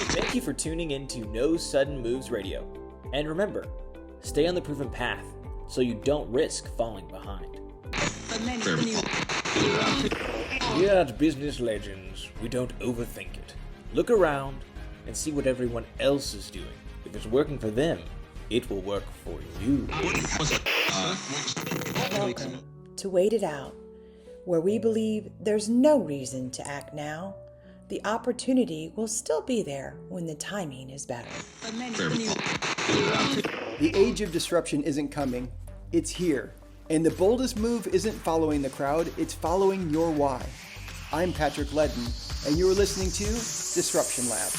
Thank you for tuning in to No Sudden Moves Radio. And remember, stay on the proven path so you don't risk falling behind. Here at Business Legends, we don't overthink it. Look around and see what everyone else is doing. If it's working for them, it will work for you. Welcome to Wait It Out, where we believe there's no reason to act now. The opportunity will still be there when the timing is better. The age of disruption isn't coming, it's here. And the boldest move isn't following the crowd, it's following your why. I'm Patrick Leddin, and you're listening to Disruption Lab.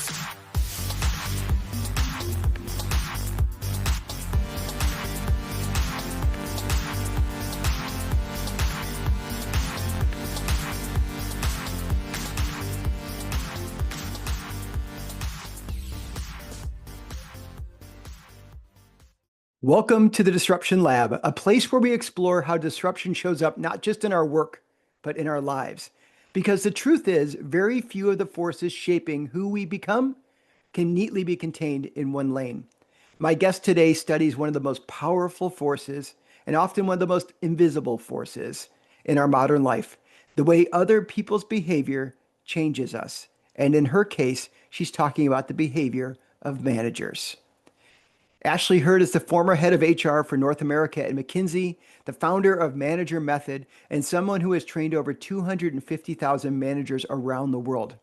Welcome to the Disruption Lab, a place where we explore how disruption shows up not just in our work, but in our lives. Because the truth is, very few of the forces shaping who we become can neatly be contained in one lane. My guest today studies one of the most powerful forces, and often one of the most invisible forces in our modern life, the way other people's behavior changes us. And in her case, she's talking about the behavior of managers. Ashley Hurd is the former head of HR for North America at McKinsey, the founder of Manager Method, and someone who has trained over 250,000 managers around the world.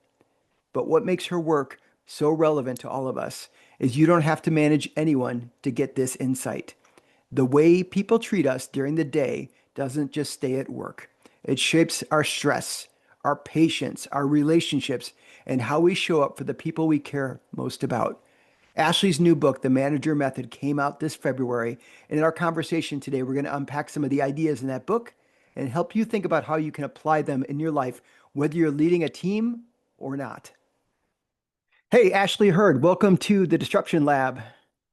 But what makes her work so relevant to all of us is you don't have to manage anyone to get this insight. The way people treat us during the day doesn't just stay at work. It shapes our stress, our patience, our relationships, and how we show up for the people we care most about. Ashley's new book, The Manager Method, came out this February. And in our conversation today, we're going to unpack some of the ideas in that book and help you think about how you can apply them in your life, whether you're leading a team or not. Hey, Ashley Hurd, welcome to the Disruption Lab.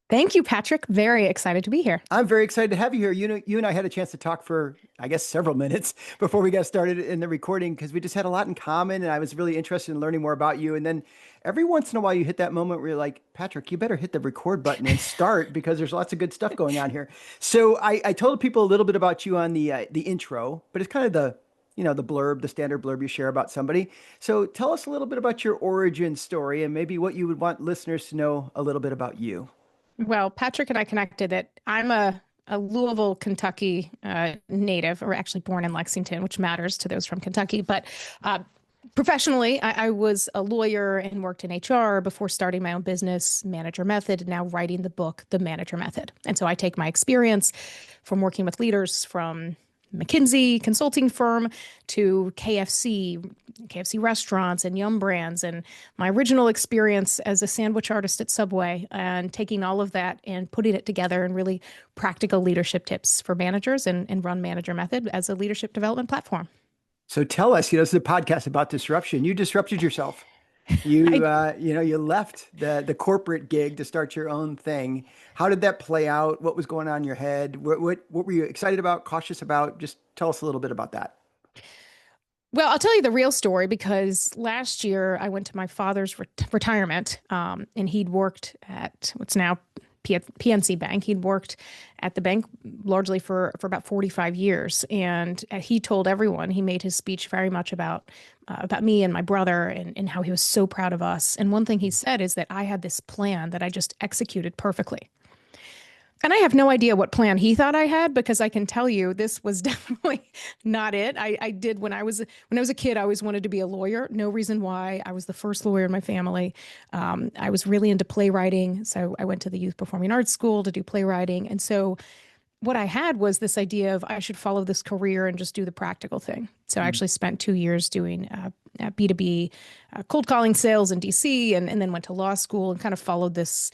Thank you, Patrick. Very excited to be here. I'm very excited to have you here. You and I had a chance to talk for, I guess, several minutes before we got started in the recording because we just had a lot in common and I was really interested in learning more about you. And then every once in a while you hit that moment where you're like, Patrick, you better hit the record button and start because there's lots of good stuff going on here. So I told people a little bit about you on the intro, but it's kind of the blurb, the standard blurb you share about somebody. So tell us a little bit about your origin story and maybe what you would want listeners to know a little bit about you. Well, Patrick and I connected that I'm a Louisville, Kentucky native, or actually born in Lexington, which matters to those from Kentucky. But professionally, I was a lawyer and worked in HR before starting my own business, Manager Method, and now writing the book, The Manager Method. And so I take my experience from working with leaders from McKinsey consulting firm to KFC restaurants and Yum Brands, and my original experience as a sandwich artist at Subway, and taking all of that and putting it together in really practical leadership tips for managers and run Manager Method as a leadership development platform. So tell us, this is a podcast about disruption. You disrupted yourself. You left the corporate gig to start your own thing. How did that play out? What was going on in your head? What were you excited about, cautious about? Just tell us a little bit about that. Well, I'll tell you the real story because last year I went to my father's retirement, and he'd worked at what's now PNC Bank. He'd worked at the bank largely for about 45 years. And he told everyone, he made his speech very much about me and my brother and how he was so proud of us. And one thing he said is that I had this plan that I just executed perfectly. And I have no idea what plan he thought I had, because I can tell you this was definitely not it. I did when I was a kid, I always wanted to be a lawyer. No reason why. I was the first lawyer in my family. I was really into playwriting. So I went to the Youth Performing Arts School to do playwriting. And so what I had was this idea of I should follow this career and just do the practical thing. So I actually spent 2 years doing B2B cold calling sales in DC, and then went to law school and kind of followed this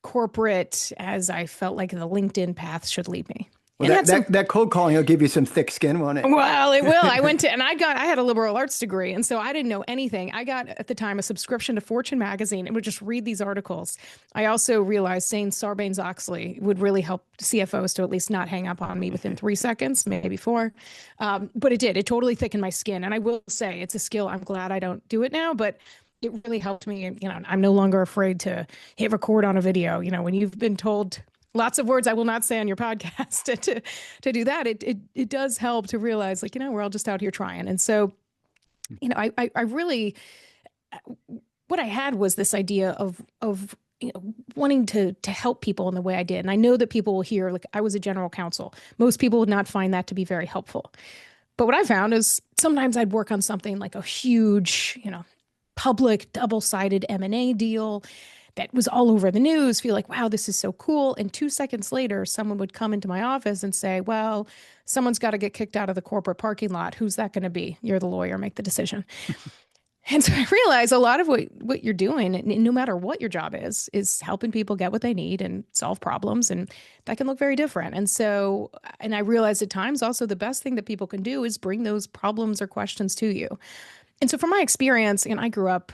corporate as I felt like the LinkedIn path should lead me. Well, that cold calling will give you some thick skin, won't it? Well, it will. I had a liberal arts degree, and so I didn't know anything. I got, at the time, a subscription to Fortune magazine and would just read these articles. I also realized saying Sarbanes-Oxley would really help CFOs to at least not hang up on me within 3 seconds, maybe 4. But it did. It totally thickened my skin. And I will say it's a skill. I'm glad I don't do it now, but it really helped me. And, I'm no longer afraid to hit record on a video. When you've been told lots of words I will not say on your podcast to do that, it does help to realize, like, we're all just out here trying. And so, I really, what I had was this idea of wanting to help people in the way I did. And I know that people will hear, like, I was a general counsel. Most people would not find that to be very helpful. But what I found is sometimes I'd work on something like a huge, public double-sided M&A deal that was all over the news, feel like, wow, this is so cool. And 2 seconds later, someone would come into my office and say, well, someone's got to get kicked out of the corporate parking lot. Who's that going to be? You're the lawyer, make the decision. And so I realized a lot of what you're doing, no matter what your job is helping people get what they need and solve problems. And that can look very different. And so, and I realized at times also the best thing that people can do is bring those problems or questions to you. And so from my experience, and I grew up,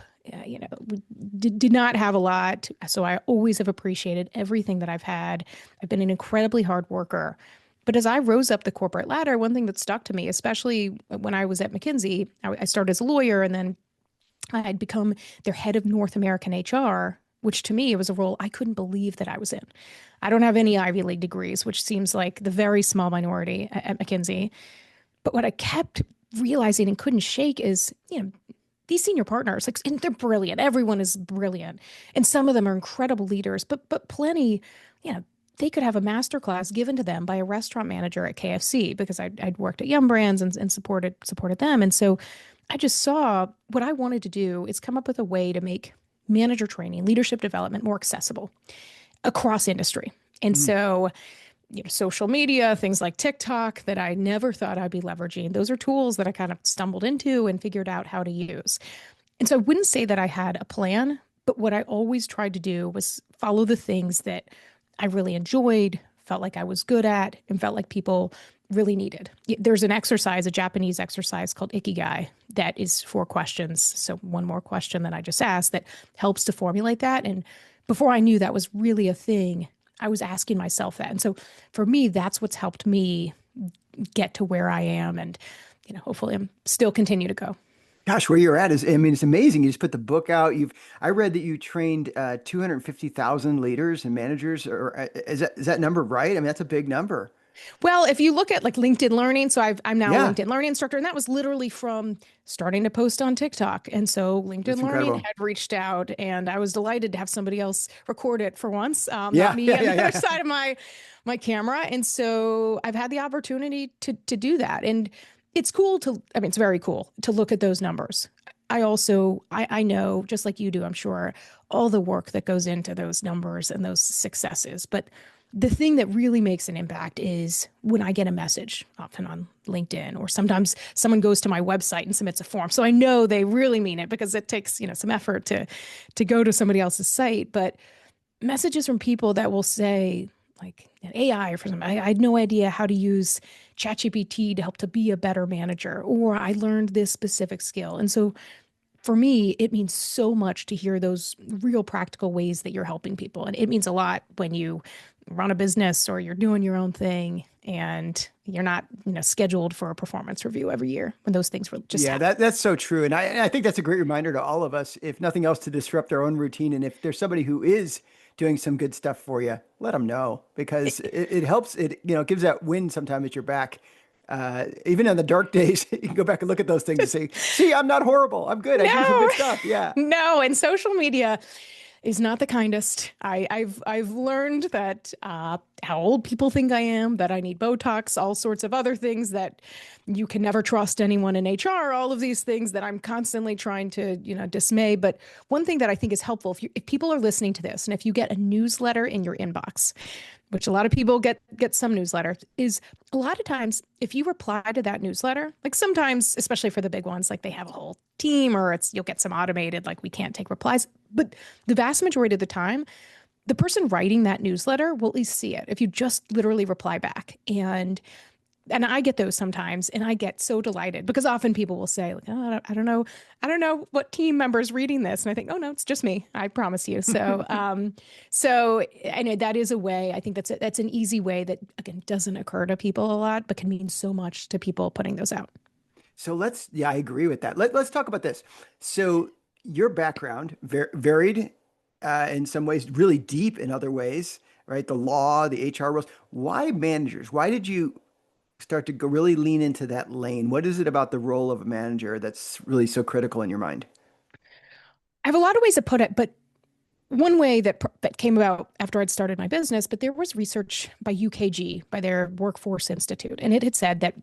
did not have a lot. So I always have appreciated everything that I've had. I've been an incredibly hard worker. But as I rose up the corporate ladder, one thing that stuck to me, especially when I was at McKinsey, I started as a lawyer, and then I had become their head of North American HR, which to me was a role I couldn't believe that I was in. I don't have any Ivy League degrees, which seems like the very small minority at McKinsey. But what I kept realizing and couldn't shake is, these senior partners, like, and they're brilliant. Everyone is brilliant. And some of them are incredible leaders, but plenty, they could have a master class given to them by a restaurant manager at KFC, because I'd worked at Yum Brands and supported them. And so I just saw what I wanted to do is come up with a way to make manager training, leadership development more accessible across industry. And so, social media, things like TikTok that I never thought I'd be leveraging, those are tools that I kind of stumbled into and figured out how to use. And so I wouldn't say that I had a plan, but what I always tried to do was follow the things that I really enjoyed, felt like I was good at, and felt like people really needed. There's an exercise, a Japanese exercise called Ikigai, that is 4 questions. So one more question that I just asked that helps to formulate that. And before I knew that was really a thing, I was asking myself that. And so for me, that's what's helped me get to where I am. And, hopefully I'm still continue to go. Gosh, where you're at it's amazing. You just put the book out. I read that you trained 250,000 leaders and managers, or is that number right? That's a big number. Well, if you look at like LinkedIn Learning, so I'm now a LinkedIn Learning instructor, and that was literally from starting to post on TikTok. And so LinkedIn Learning had reached out, and I was delighted to have somebody else record it for once, not me on the other side of my camera. And so I've had the opportunity to do that. And it's cool it's very cool to look at those numbers. I also, I know, just like you do, I'm sure, all the work that goes into those numbers and those successes. But the thing that really makes an impact is when I get a message, often on LinkedIn, or sometimes someone goes to my website and submits a form. So I know they really mean it, because it takes, some effort to go to somebody else's site. But messages from people that will say, like, AI, or for something, I had no idea how to use ChatGPT to help to be a better manager, or I learned this specific skill. And so for me, it means so much to hear those real practical ways that you're helping people. And it means a lot when you run a business or you're doing your own thing and you're not, scheduled for a performance review every year, when those things were just happen. That's so true. And I think that's a great reminder to all of us, if nothing else, to disrupt our own routine. And if there's somebody who is doing some good stuff for you, let them know, because it helps. It gives that wind sometimes at your back. Even on the dark days, you can go back and look at those things and say, see, I'm not horrible. I'm good. I do some good stuff. Yeah. No. And social media is not the kindest. I've learned that how old people think I am, that I need Botox, all sorts of other things, that you can never trust anyone in HR, all of these things that I'm constantly trying to, dismay. But one thing that I think is helpful, if people are listening to this, and if you get a newsletter in your inbox, which a lot of people get some newsletters, is a lot of times if you reply to that newsletter, like sometimes, especially for the big ones, like they have a whole team, or you'll get some automated, like we can't take replies. But the vast majority of the time, the person writing that newsletter will at least see it if you just literally reply back. And I get those sometimes, and I get so delighted, because often people will say, like, oh, I don't know what team member's reading this. And I think, oh no, it's just me. I promise you. So, so I know that is a way. I think that's an easy way that, again, doesn't occur to people a lot, but can mean so much to people putting those out. So I agree with that. Let's talk about this. So your background varied in some ways, really deep in other ways, right? The law, the HR roles. Why managers? Why did you start to go really lean into that lane? What is it about the role of a manager that's really so critical in your mind? I have a lot of ways to put it, but one way that came about after I'd started my business, but there was research by UKG, by their Workforce Institute, and it had said that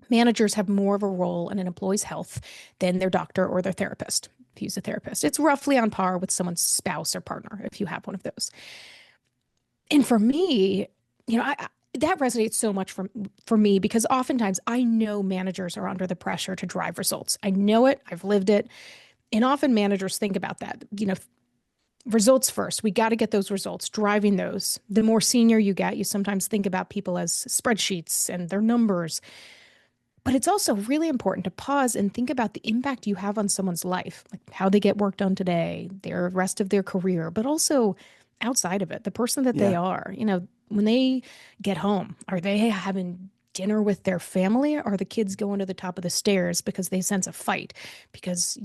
managers have more of a role in an employee's health than their doctor or their therapist, if he's a therapist. It's roughly on par with someone's spouse or partner, if you have one of those. And for me, that resonates so much for me because oftentimes I know managers are under the pressure to drive results. I know it, I've lived it. And often managers think about that, results first. We got to get those results, driving those. The more senior you get, you sometimes think about people as spreadsheets and their numbers. But it's also really important to pause and think about the impact you have on someone's life, like how they get work done today, their rest of their career, but also outside of it, the person that they are. When they get home, are they having dinner with their family? Or are the kids going to the top of the stairs because they sense a fight? Because,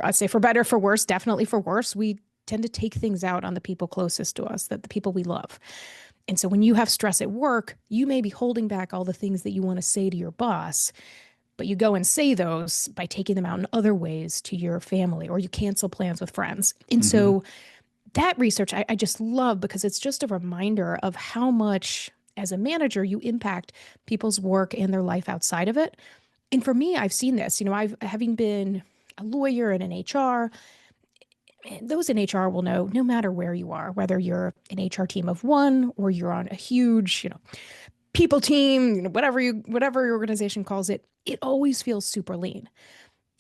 I'd say for better, for worse, definitely for worse, we tend to take things out on the people closest to us, the people we love. And so when you have stress at work, you may be holding back all the things that you want to say to your boss, but you go and say those by taking them out in other ways to your family, or you cancel plans with friends. And so that research I just love because it's just a reminder of how much as a manager you impact people's work and their life outside of it. And for me, I've seen this, having been a lawyer and an HR, those in HR will know no matter where you are, whether you're an HR team of one or you're on a huge, people team, whatever your organization calls it, it always feels super lean.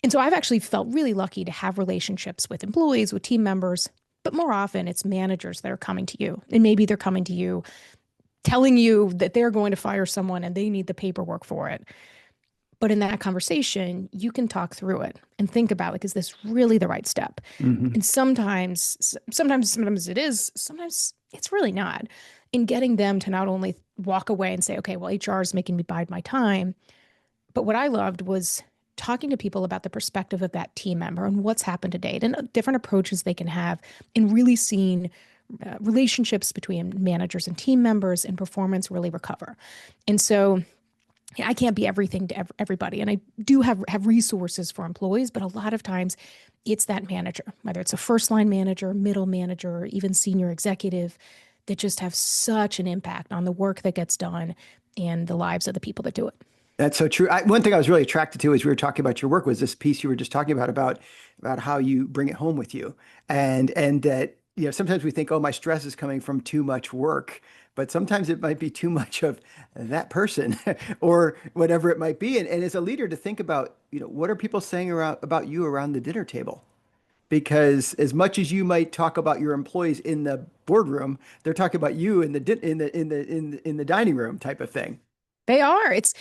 And so I've actually felt really lucky to have relationships with employees, with team members, but more often it's managers that are coming to you. And maybe they're coming to you telling you that they're going to fire someone and they need the paperwork for it. But in that conversation, you can talk through it and think about, like, is this really the right step? And sometimes it is, sometimes it's really not. In getting them to not only walk away and say, okay, well, HR is making me bide my time. But what I loved was talking to people about the perspective of that team member and what's happened to date and different approaches they can have, and really seeing relationships between managers and team members and performance really recover. And so I can't be everything to everybody. And I do have resources for employees, but a lot of times it's that manager, whether it's a first line manager, middle manager, or even senior executive, that just have such an impact on the work that gets done and the lives of the people that do it. That's so true. One thing I was really attracted to as we were talking about your work was this piece you were just talking about how you bring it home with you. And that, sometimes we think, oh, my stress is coming from too much work, but sometimes it might be too much of that person or whatever it might be. And as a leader, to think about, what are people saying about you around the dinner table? Because as much as you might talk about your employees in the boardroom, they're talking about you in the dining room type of thing. They are. It's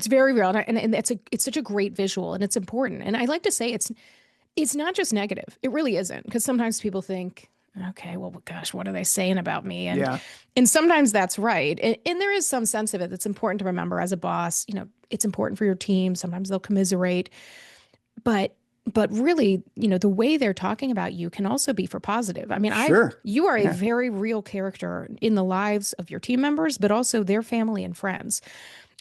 very real, and it's such a great visual, and it's important. And I like to say it's not just negative. It really isn't, because sometimes people think, okay, well, gosh, what are they saying about me? And sometimes that's right. And there is some sense of it that's important to remember as a boss. It's important for your team. Sometimes they'll commiserate, but really, the way they're talking about you can also be for positive. I mean, Sure. You are a very real character in the lives of your team members, but also their family and friends.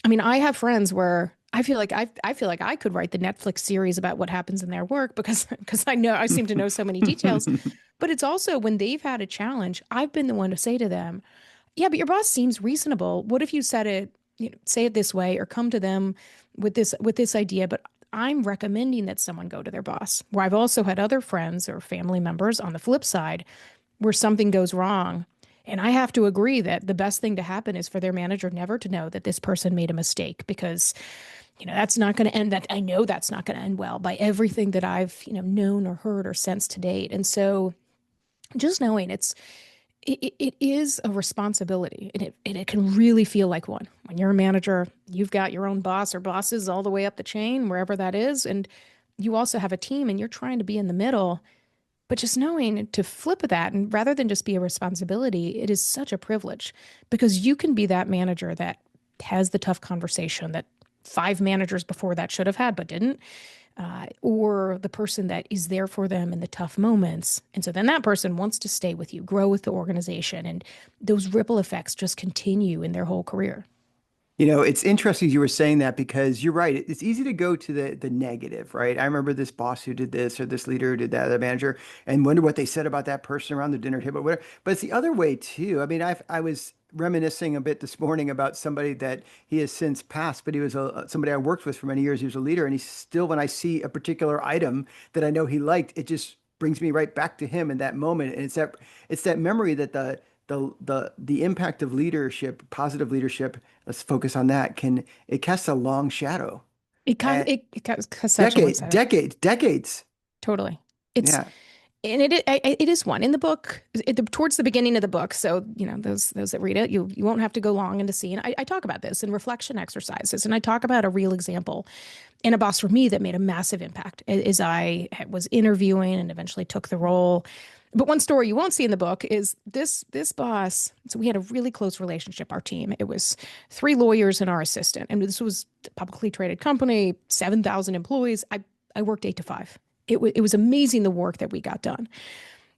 I mean, I have friends where I feel like I could write the Netflix series about what happens in their work because I seem to know so many details. But it's also when they've had a challenge, I've been the one to say to them, yeah, but your boss seems reasonable. What if you said it, say it this way, or come to them with this idea, but I'm recommending that someone go to their boss. Where I've also had other friends or family members on the flip side where something goes wrong, and I have to agree that the best thing to happen is for their manager never to know that this person made a mistake, because that's not going to end, that I know that's not going to end well by everything that I've known or heard or sensed to date. And so just knowing it is a responsibility, and it can really feel like one. When you're a manager, you've got your own boss or bosses all the way up the chain, wherever that is. And you also have a team and you're trying to be in the middle, but just knowing to flip that, and rather than just be a responsibility, it is such a privilege, because you can be that manager that has the tough conversation that 5 managers before that should have had, but didn't. or the person that is there for them in the tough moments. And so then that person wants to stay with you, grow with the organization, and those ripple effects just continue in their whole career. It's interesting you were saying that because you're right. It's easy to go to the negative, right? I remember this boss who did this or this leader who did that, the manager, and wonder what they said about that person around the dinner table, whatever. But it's the other way too. I mean, I was reminiscing a bit this morning about somebody that he has since passed, but he was somebody I worked with for many years. He was a leader, and he's still, when I see a particular item that I know he liked, it just brings me right back to him in that moment. And it's that memory that the impact of leadership, positive leadership, let's focus on that, it casts a long shadow. And It casts such a long shadow. Decades. Totally. It's Yeah. and it is one in the book towards the beginning of the book. So, those that read it, you won't have to go long into seeing. I talk about this in reflection exercises, and I talk about a real example in a boss for me that made a massive impact as I was interviewing and eventually took the role. But one story you won't see in the book is this boss. So we had a really close relationship, our team. It was 3 lawyers and our assistant. And this was a publicly traded company, 7,000 employees. I worked 8 to 5. It was amazing the work that we got done.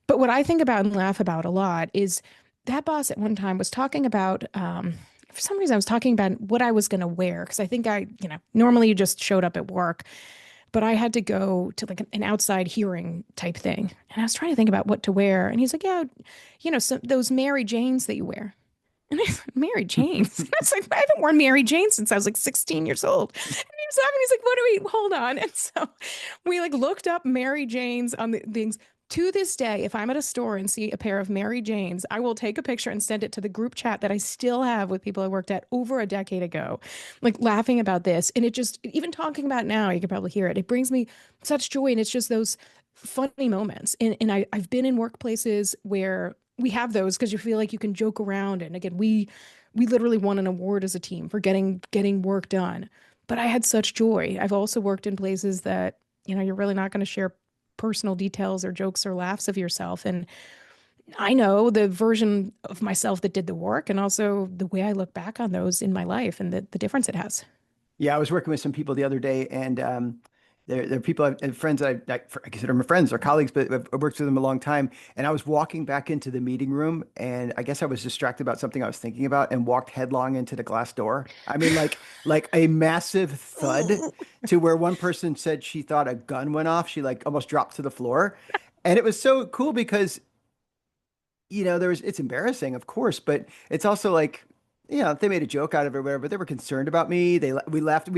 But what I think about and laugh about a lot is that boss at one time was talking about, for some reason, I was talking about what I was going to wear. Because I think normally you just showed up at work. But I had to go to like an outside hearing type thing. And I was trying to think about what to wear. And he's like, yeah, those Mary Janes that you wear. And I said, Mary Janes? I was like, I haven't worn Mary Jane since I was like 16 years old. And he's like, what do we, hold on. And so we like looked up Mary Janes on the things. To this day, if I'm at a store and see a pair of Mary Janes, I will take a picture and send it to the group chat that I still have with people I worked at over a decade ago, like laughing about this. And it just, even talking about it now, you can probably hear it. It brings me such joy. And it's just those funny moments. And I've been in workplaces where we have those because you feel like you can joke around. And again, we literally won an award as a team for getting work done. But I had such joy. I've also worked in places that, you're really not going to share personal details or jokes or laughs of yourself. And I know the version of myself that did the work and also the way I look back on those in my life and the difference it has. Yeah, I was working with some people the other day, and they're people, friends that I consider my friends or colleagues, but I've worked with them a long time. And I was walking back into the meeting room, and I guess I was distracted about something I was thinking about, and walked headlong into the glass door. I mean, like a massive thud to where one person said she thought a gun went off. She like almost dropped to the floor, and it was so cool because it's embarrassing, of course, but it's also like, they made a joke out of it or whatever, but they were concerned about me. We laughed.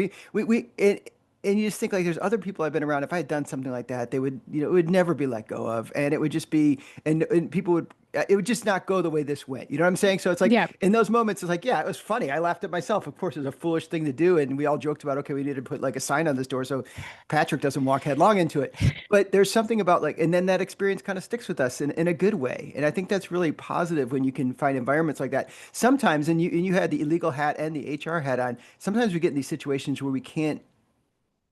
And you just think like there's other people I've been around. If I had done something like that, they would, it would never be let go of. And it would just be, and people would, it would just not go the way this went. You know what I'm saying? So it's like, Yeah. in those moments, it's like, yeah, it was funny. I laughed at myself. Of course, it was a foolish thing to do. And we all joked about, okay, we need to put like a sign on this door so Patrick doesn't walk headlong into it. But there's something about like, and then that experience kind of sticks with us in a good way. And I think that's really positive when you can find environments like that. Sometimes, and you had the illegal hat and the HR hat on, sometimes we get in these situations where we can't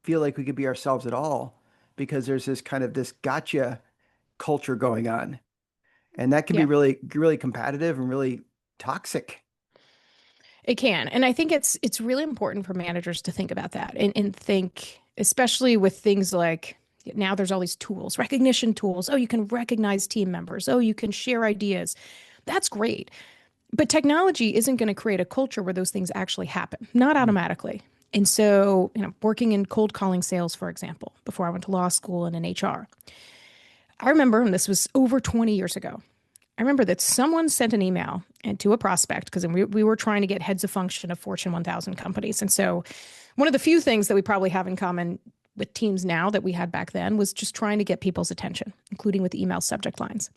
feel like we could be ourselves at all because there's this kind of this gotcha culture going on. And that can be Yeah. really, really competitive and really toxic. It can. And I think it's really important for managers to think about that and think, especially with things like now there's all these tools, recognition tools. Oh, you can recognize team members. Oh, you can share ideas. That's great. But technology isn't going to create a culture where those things actually happen, not automatically. And so, working in cold calling sales, for example, before I went to law school and in HR, I remember, and this was over 20 years ago, I remember that someone sent an email and to a prospect because we were trying to get heads of function of Fortune 1000 companies. And so one of the few things that we probably have in common with teams now that we had back then was just trying to get people's attention, including with email subject lines.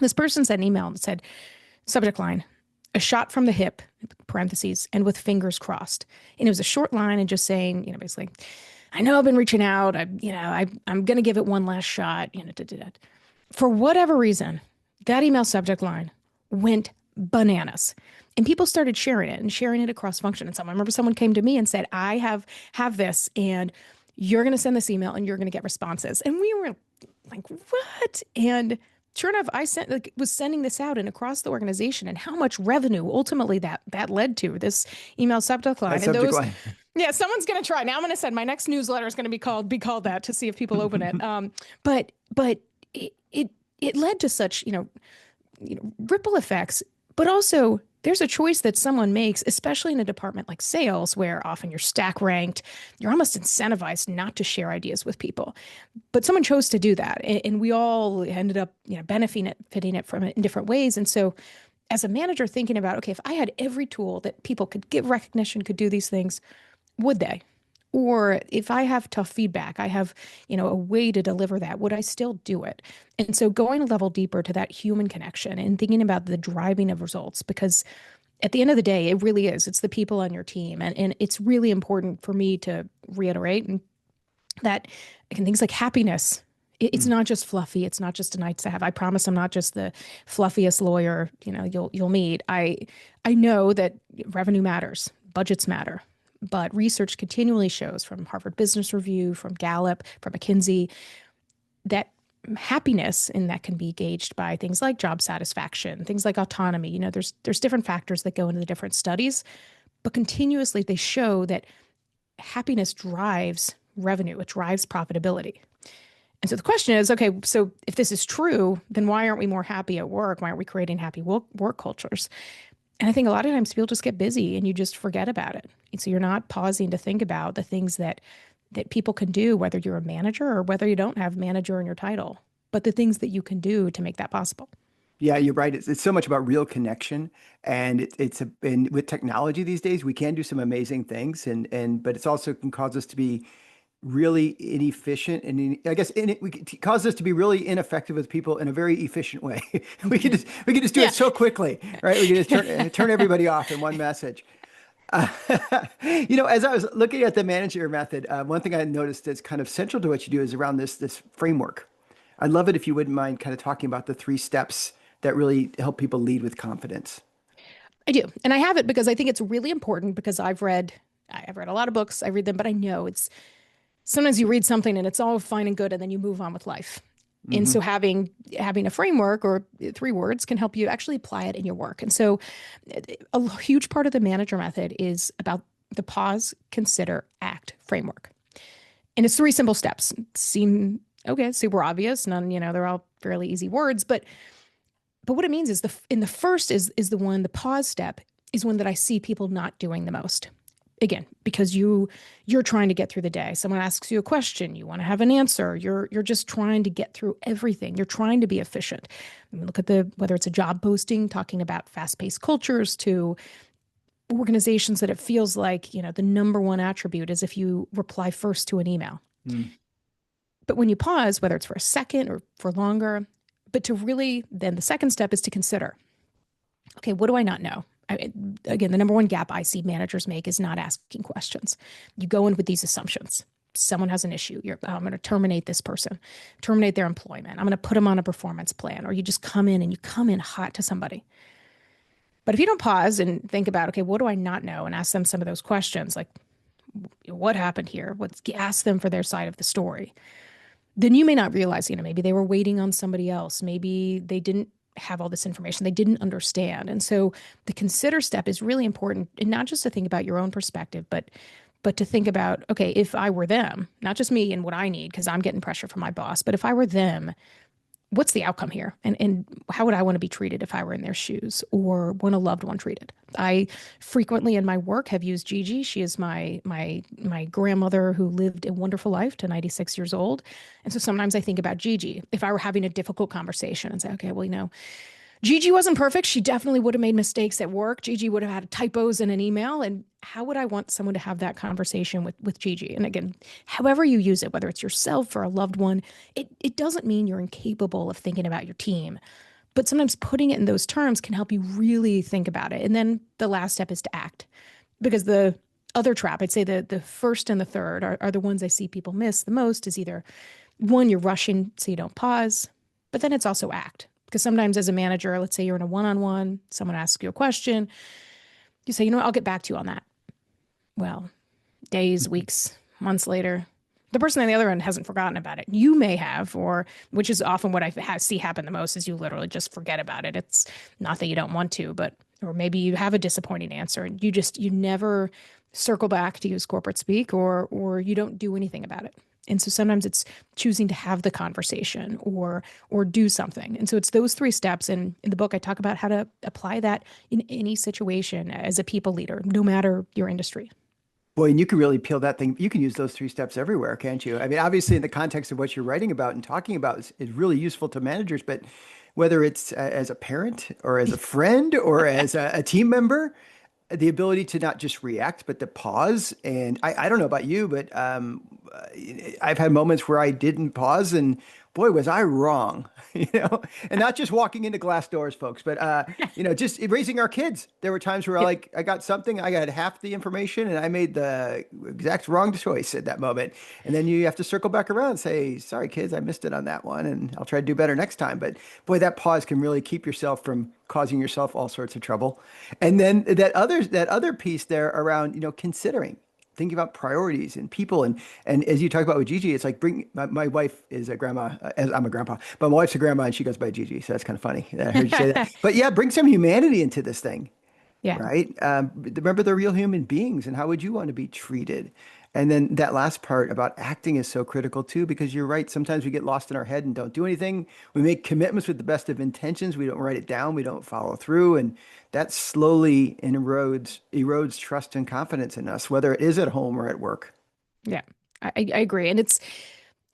This person sent an email and said, subject line, a shot from the hip, parentheses, and with fingers crossed. And it was a short line and just saying, basically, I know I've been reaching out. I'm going to give it one last shot. For whatever reason, that email subject line went bananas. And people started sharing it across function. And I remember someone came to me and said, I have this, and you're going to send this email and you're going to get responses. And we were like, what? And sure enough, I was sending this out and across the organization, and how much revenue ultimately that led to this email subject line. Subject line. Yeah, someone's going to try. Now I'm going to send my next newsletter is going to be called that to see if people open it. But it led to such, ripple effects, but also there's a choice that someone makes, especially in a department like sales, where often you're stack ranked, you're almost incentivized not to share ideas with people. But someone chose to do that, and we all ended up, benefiting it from it in different ways. And so as a manager thinking about, okay, if I had every tool that people could give recognition, could do these things, would they? Or if I have tough feedback, I have, a way to deliver that, would I still do it? And so going a level deeper to that human connection and thinking about the driving of results, because at the end of the day, it really is, it's the people on your team. And it's really important for me to reiterate that things like happiness, it's not just fluffy. It's not just a nice to have. I promise I'm not just the fluffiest lawyer, you'll meet. I know that revenue matters, budgets matter. But research continually shows from Harvard Business Review, from Gallup, from McKinsey, that happiness, and that can be gauged by things like job satisfaction, things like autonomy. There's different factors that go into the different studies, but continuously they show that happiness drives revenue, it drives profitability. And so the question is, okay, so if this is true, then why aren't we more happy at work? Why aren't we creating happy work cultures? And I think a lot of times people just get busy and you just forget about it. And so you're not pausing to think about the things that people can do, whether you're a manager or whether you don't have manager in your title, but the things that you can do to make that possible. Yeah, you're right. It's so much about real connection, and and with technology these days, we can do some amazing things, but it's also can cause us to be really inefficient, and I guess it causes us to be really ineffective with people in a very efficient way. we can just do it so quickly, right? We can just turn everybody off in one message. As I was looking at the manager method, one thing I noticed that's kind of central to what you do is around this framework. I'd love it if you wouldn't mind kind of talking about the 3 steps that really help people lead with confidence. I do. And I have it because I think it's really important, because I've read a lot of books, I read them, but I know sometimes you read something and it's all fine and good, and then you move on with life. Mm-hmm. And so having a framework or 3 words can help you actually apply it in your work. And so a huge part of the manager method is about the pause, consider, act framework. And it's 3 simple steps. Seem super obvious. None, they're all fairly easy words, but what it means is the first is the one, the pause step is one that I see people not doing the most. Again, because you're trying to get through the day. Someone asks you a question, you want to have an answer. You're just trying to get through everything. You're trying to be efficient. I mean, look at whether it's a job posting talking about fast-paced cultures, to organizations that it feels like, the number one attribute is if you reply first to an email. But when you pause, whether it's for a second or for longer, but to really, then the second step is to consider, okay, what do I not know? Again, the number one gap I see managers make is not asking questions. You go in with these assumptions. Someone has an issue. I'm going to terminate this person, terminate their employment. I'm going to put them on a performance plan. Or you just come in hot to somebody. But if you don't pause and think about, okay, what do I not know? And ask them some of those questions, like, what happened here? Ask them for their side of the story. Then you may not realize, maybe they were waiting on somebody else. Maybe they didn't have all this information. They didn't understand. And so the consider step is really important, and not just to think about your own perspective, but to think about, okay, if I were them, not just me and what I need, because I'm getting pressure from my boss, but if I were them, what's the outcome here? And how would I want to be treated if I were in their shoes, or want a loved one treated? I frequently in my work have used Gigi. She is my grandmother who lived a wonderful life to 96 years old. And so sometimes I think about Gigi if I were having a difficult conversation and say, okay, well, Gigi wasn't perfect. She definitely would have made mistakes at work. Gigi would have had typos in an email. And how would I want someone to have that conversation with Gigi? And again, however you use it, whether it's yourself or a loved one, it doesn't mean you're incapable of thinking about your team. But sometimes putting it in those terms can help you really think about it. And then the last step is to act. Because the other trap, I'd say the first and the third are the ones I see people miss the most, is either one, you're rushing so you don't pause, but then it's also act. Because sometimes as a manager, let's say you're in a one-on-one, someone asks you a question, you say, I'll get back to you on that. Well, days, weeks, months later, the person on the other end hasn't forgotten about it. You may have, which is often what I see happen the most, is you literally just forget about it. It's not that you don't want to, or maybe you have a disappointing answer and you never circle back, to use corporate speak, or you don't do anything about it. And so sometimes it's choosing to have the conversation or do something. And so it's those three steps. And in the book, I talk about how to apply that in any situation as a people leader, no matter your industry. Boy, and you can really peel that thing. You can use those three steps everywhere, can't you? I mean, obviously, in the context of what you're writing about and talking about is really useful to managers, but whether it's as a parent or as a friend or as a team member, the ability to not just react, but to pause. And I don't know about you, but I've had moments where I didn't pause, and boy, was I wrong, and not just walking into glass doors, folks, but, just raising our kids. There were times where I got something, I got half the information and I made the exact wrong choice at that moment. And then you have to circle back around and say, sorry, kids, I missed it on that one, and I'll try to do better next time. But boy, that pause can really keep yourself from causing yourself all sorts of trouble. And then that other piece there around, considering, thinking about priorities and people. And as you talk about with Gigi, it's like my wife is a grandma, as I'm a grandpa, but my wife's a grandma and she goes by Gigi. So that's kind of funny that I heard you say that. But yeah, bring some humanity into this thing, Yeah. right? Remember, they're real human beings, and how would you want to be treated? And then that last part about acting is so critical too, because you're right. Sometimes we get lost in our head and don't do anything. We make commitments with the best of intentions. We don't write it down. We don't follow through. And that slowly erodes trust and confidence in us, whether it is at home or at work. Yeah, I agree. And it's,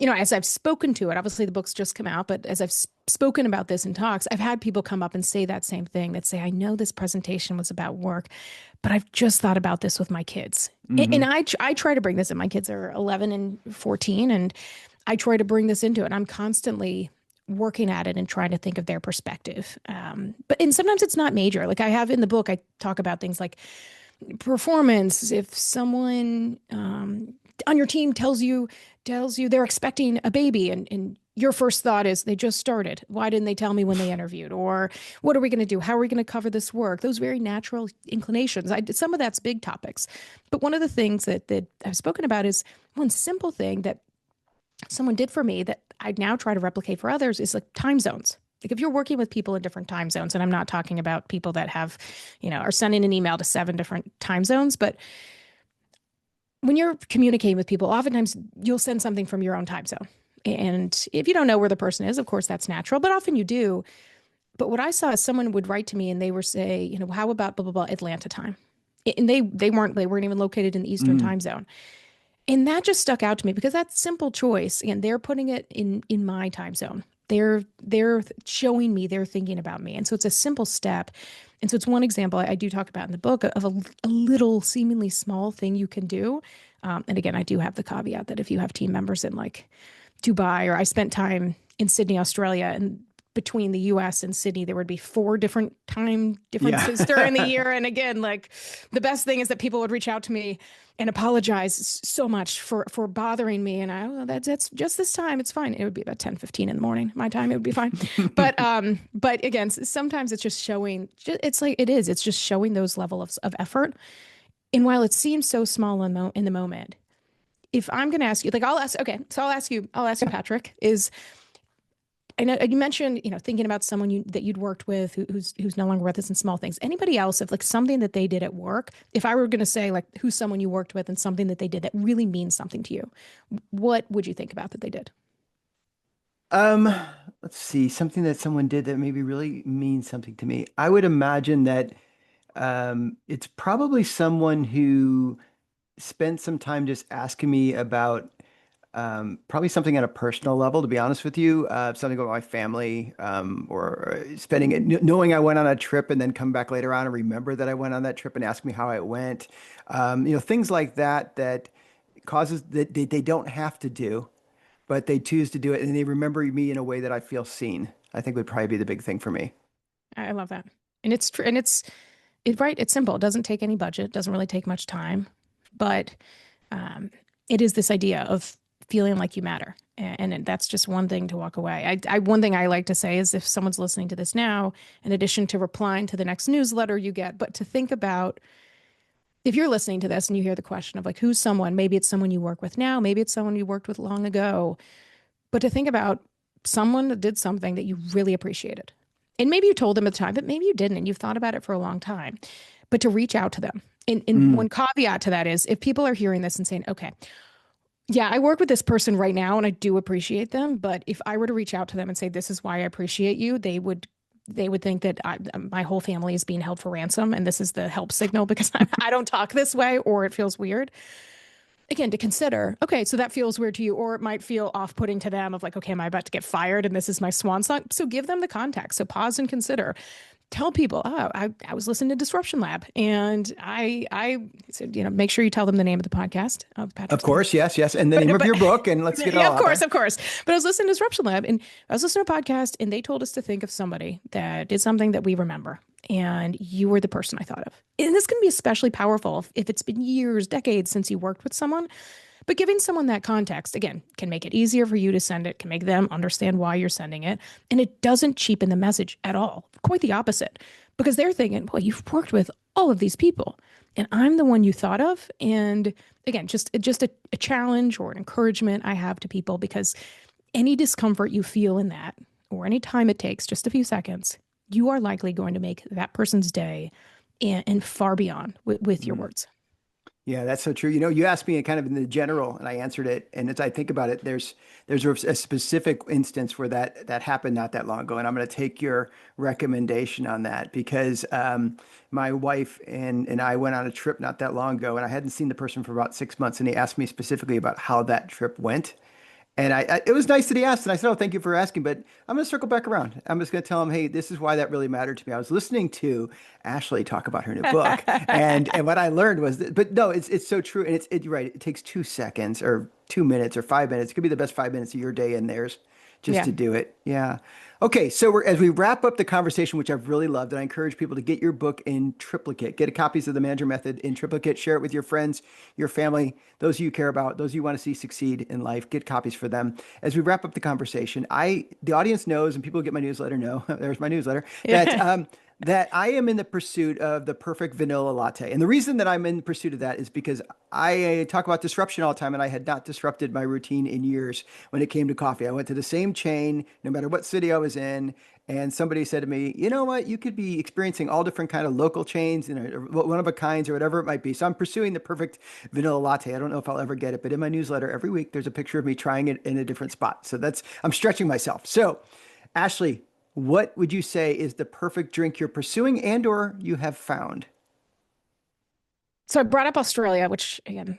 as I've spoken to it, obviously the book's just come out, but as I've spoken about this in talks, I've had people come up and say that same thing, that say, I know this presentation was about work, but I've just thought about this with my kids. And I try to bring this in. My kids are 11 and 14, and I try to bring this into it. I'm constantly working at it and trying to think of their perspective. And sometimes it's not major. Like I have in the book, I talk about things like performance. If someone on your team tells you they're expecting a baby, and your first thought is they just started. Why didn't they tell me when they interviewed? Or what are we going to do? How are we going to cover this work? Those very natural inclinations. Some of that's big topics. But one of the things that I've spoken about is one simple thing that someone did for me that I now try to replicate for others is like time zones. Like if you're working with people in different time zones, and I'm not talking about people that have, are sending an email to 7 different time zones, but when you're communicating with people, oftentimes you'll send something from your own time zone. And if you don't know where the person is, of course, that's natural, but often you do. But what I saw is someone would write to me and they would say, how about blah, blah, blah, Atlanta time? And they weren't even located in the Eastern time zone. And that just stuck out to me because that's simple choice. And they're putting it in my time zone. They're showing me, they're thinking about me. And so it's a simple step. And so it's one example I do talk about in the book of a little seemingly small thing you can do. And again, I do have the caveat that if you have team members in like Dubai, or I spent time in Sydney, Australia, and between the US and Sydney, there would be 4 different time differences during the year. And again, like the best thing is that people would reach out to me and apologize so much for bothering me. And that's just this time. It's fine. It would be about 10:15 in the morning. My time, it would be fine. But again, sometimes it's just showing, it's just showing those levels of effort. And while it seems so small in the moment, if I'm going to ask you, like I'll ask you, Patrick, I know you mentioned, thinking about someone that you'd worked with who's no longer with us, and small things. Anybody else, if like something that they did at work, if I were going to say like who's someone you worked with and something that they did that really means something to you, what would you think about that they did? Let's see, something that someone did that maybe really means something to me. I would imagine that it's probably someone who spent some time just asking me about probably something at a personal level, to be honest with you, something about my family, or spending it, knowing I went on a trip and then come back later on and remember that I went on that trip and ask me how it went. Things like that causes that they don't have to do, but they choose to do it, and they remember me in a way that I feel seen. I think would probably be the big thing for me. I love that. And it's true. And it's right. It's simple. It doesn't take any budget. Doesn't really take much time, but it is this idea of feeling like you matter. And that's just one thing to walk away. One thing I like to say is if someone's listening to this now, in addition to replying to the next newsletter you get, but to think about, if you're listening to this and you hear the question of like, who's someone, maybe it's someone you work with now, maybe it's someone you worked with long ago, but to think about someone that did something that you really appreciated. And maybe you told them at the time, but maybe you didn't, and you've thought about it for a long time. but to reach out to them. And one caveat to that is if people are hearing this and saying, okay, yeah, I work with this person right now and I do appreciate them, but if I were to reach out to them and say, this is why I appreciate you, they would think that my whole family is being held for ransom and this is the help signal because I don't talk this way or it feels weird. Again, to consider, okay, so that feels weird to you, or it might feel off-putting to them of like, okay, am I about to get fired and this is my swan song? So give them the context. So pause and consider. Tell people, oh, I was listening to Disruption Lab, and I said, make sure you tell them the name of the podcast. Of course, yes, and the name of your book, and let's get it all out there. Of course. But I was listening to Disruption Lab, and I was listening to a podcast, and they told us to think of somebody that did something that we remember, and you were the person I thought of. And this can be especially powerful if it's been years, decades since you worked with someone. But giving someone that context, again, can make it easier for you to send it, can make them understand why you're sending it. And it doesn't cheapen the message at all. Quite the opposite. Because they're thinking, well, you've worked with all of these people, and I'm the one you thought of. And again, just a challenge or an encouragement I have to people, because any discomfort you feel in that, or any time it takes, just a few seconds, you are likely going to make that person's day and far beyond with your words. Yeah, that's so true. You asked me kind of in the general, and I answered it. And as I think about it, there's a specific instance where that happened not that long ago, and I'm going to take your recommendation on that because my wife and I went on a trip not that long ago, and I hadn't seen the person for about 6 months, and he asked me specifically about how that trip went. And it was nice that he asked, and I said, "Oh, thank you for asking." But I'm going to circle back around. I'm just going to tell him, "Hey, this is why that really mattered to me." I was listening to Ashley talk about her new book, and what I learned was that, but no, it's so true, and you're right. It takes 2 seconds, or 2 minutes, or 5 minutes. It could be the best 5 minutes of your day and theirs, just to do it. Yeah. Okay, so as we wrap up the conversation, which I've really loved, and I encourage people to get your book in triplicate, get copies of The Manager Method in triplicate, share it with your friends, your family, those you care about, those you want to see succeed in life, get copies for them. As we wrap up the conversation, the audience knows, and people who get my newsletter know, there's my newsletter, that I am in the pursuit of the perfect vanilla latte. And the reason that I'm in pursuit of that is because I talk about disruption all the time, and I had not disrupted my routine in years when it came to coffee. I went to the same chain, no matter what city I was in, and somebody said to me, you know what, you could be experiencing all different kind of local chains, one of a kinds or whatever it might be. So I'm pursuing the perfect vanilla latte. I don't know if I'll ever get it, but in my newsletter every week, there's a picture of me trying it in a different spot. So I'm stretching myself. So Ashley, what would you say is the perfect drink you're pursuing and or you have found? So I brought up Australia, which again,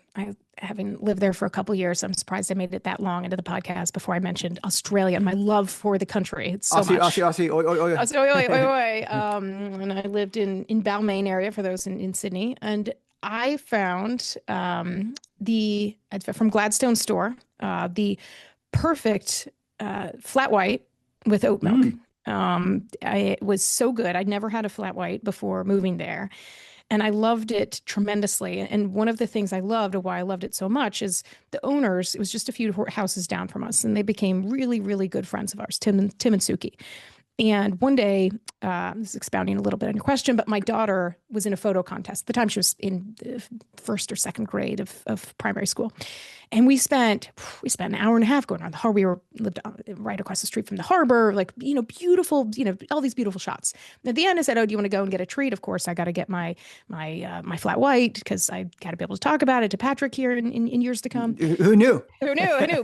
having lived there for a couple of years, I'm surprised I made it that long into the podcast before I mentioned Australia and my love for the country. It's so Aussie, much. Aussie, oi, oi, oi. Aussie, oi, oi, oi, oi. And I lived in Balmain area for those in Sydney. And I found from Gladstone store, the perfect flat white with oat milk. It was so good. I'd never had a flat white before moving there. And I loved it tremendously. And one of the things I loved, or why I loved it so much, is the owners, it was just a few houses down from us, and they became really, really good friends of ours, Tim and Suki. And one day, this is expounding a little bit on your question, but my daughter was in a photo contest. At the time she was in the first or second grade of primary school. And we spent an hour and a half going around the harbor. We lived right across the street from the harbor, beautiful, all these beautiful shots. And at the end, I said, "Oh, do you want to go and get a treat?" Of course, I got to get my flat white because I got to be able to talk about it to Patrick here in years to come. Who knew? Who knew?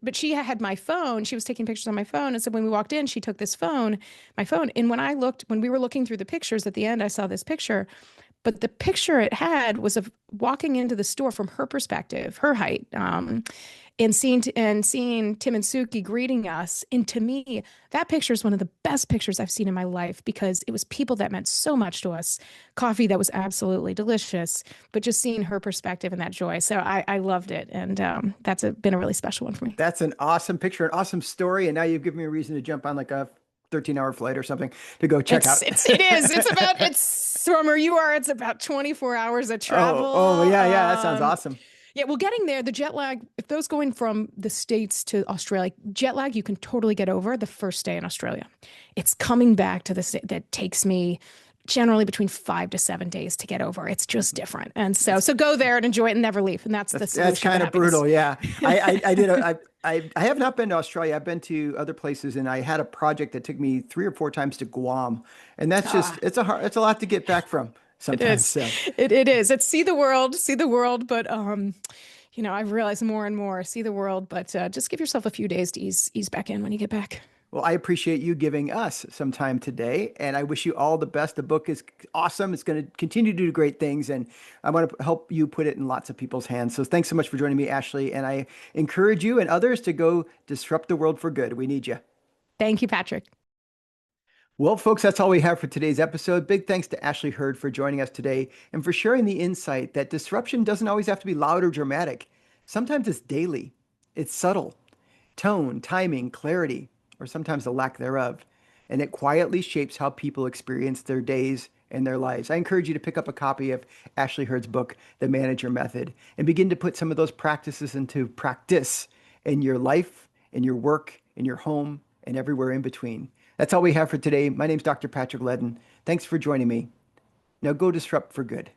But she had my phone. She was taking pictures on my phone. And so when we walked in, she took my phone. And when we were looking through the pictures at the end, I saw this picture. But the picture it had was of walking into the store from her perspective, her height, and seeing Tim and Suki greeting us. And to me, that picture is one of the best pictures I've seen in my life because it was people that meant so much to us, coffee that was absolutely delicious, but just seeing her perspective and that joy. So I loved it. And that's been a really special one for me. That's an awesome picture, an awesome story. And now you've given me a reason to jump on like a 13-hour flight or something to go check out. It is. It's from where you are. It's about 24 hours of travel. Oh yeah. That sounds awesome. Yeah, well, getting there, the jet lag, if those going from the States to Australia, jet lag, you can totally get over the first day in Australia. It's coming back to the state that takes me generally between 5 to 7 days to get over. It's just different. And so go there and enjoy it and never leave. And that's the solution. That's kind to of brutal. happiness. Yeah. I have not been to Australia. I've been to other places, and I had a project that took me 3 or 4 times to Guam. And that's just, it's a lot to get back from It sometimes. is. So It is. It's see the world. But, I've realized more and more, see the world, but just give yourself a few days to ease back in when you get back. well, I appreciate you giving us some time today, and I wish you all the best. The book is awesome. It's going to continue to do great things, and I want to help you put it in lots of people's hands. So thanks so much for joining me, Ashley, and I encourage you and others to go disrupt the world for good. We need you. Thank you, Patrick. Well, folks, that's all we have for today's episode. Big thanks to Ashley Hurd for joining us today and for sharing the insight that disruption doesn't always have to be loud or dramatic. Sometimes it's daily, it's subtle, tone, timing, clarity, or sometimes the lack thereof. And it quietly shapes how people experience their days and their lives. I encourage you to pick up a copy of Ashley Hurd's book, The Manager Method, and begin to put some of those practices into practice in your life, in your work, in your home, and everywhere in between. That's all we have for today. My name's Dr. Patrick Leddin. Thanks for joining me. Now go disrupt for good.